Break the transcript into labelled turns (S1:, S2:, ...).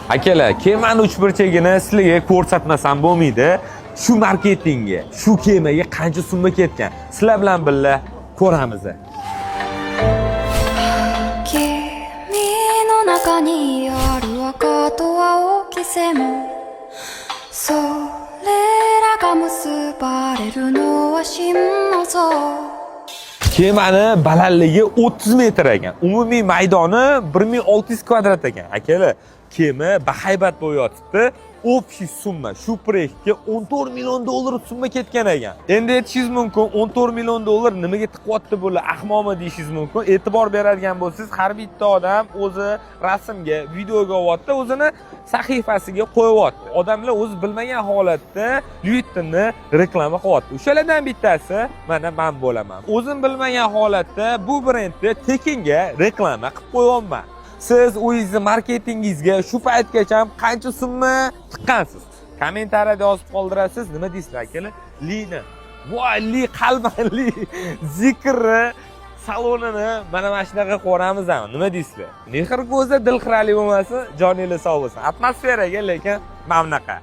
S1: Akalar, kemani uchburchagini sizlarga ko'rsatmasam bo'lmaydi. Shu marketingga, shu kemaga qancha summa ketgan? Sizlar bilan birga ko'ramiz.
S2: 君の中にある赤と青き線それらが結ばれるのは真の像
S1: Kemani balandligi 30 metr ekan. Umumiy maydoni 1600 kvadrat ekan. Akalar, kema bahaybat bo'lib yotibdi. Общий summa shu proyektga 14 million dollar summa ketgan ekan. Endi aytishingiz mumkin, 14 million dollar nimaga tiqyapti bular? Ahmoqmi deyishingiz mumkin. E'tibor beradigan bo'lsangiz, har bitta odam o'zi rasmga, videoga olyapti, o'zini sahifasiga qo'yapti. Odamlar o'zi bilmagan holatda Luitonni reklama qilyapti. O'shalardan bittasi mana men bo'laman. O'zim bilmagan holatda bu brendni tekinga reklama qilib qo'yapman. Siz o'zingizni marketingingizga shu paytgacha qancha summa tiqqansiz? Kommentariyada yozib qoldirasiz. Nima deysizlar akalar? Lini, voy li qalbanli zikri salonini mana shunaqa ko'ramiz ham. Nima deysizlar? Mehr ko'zda dilxirali bo'lmasin, joningiz sog' bo'lsin. Atmosferaga lekin mana bunaqa.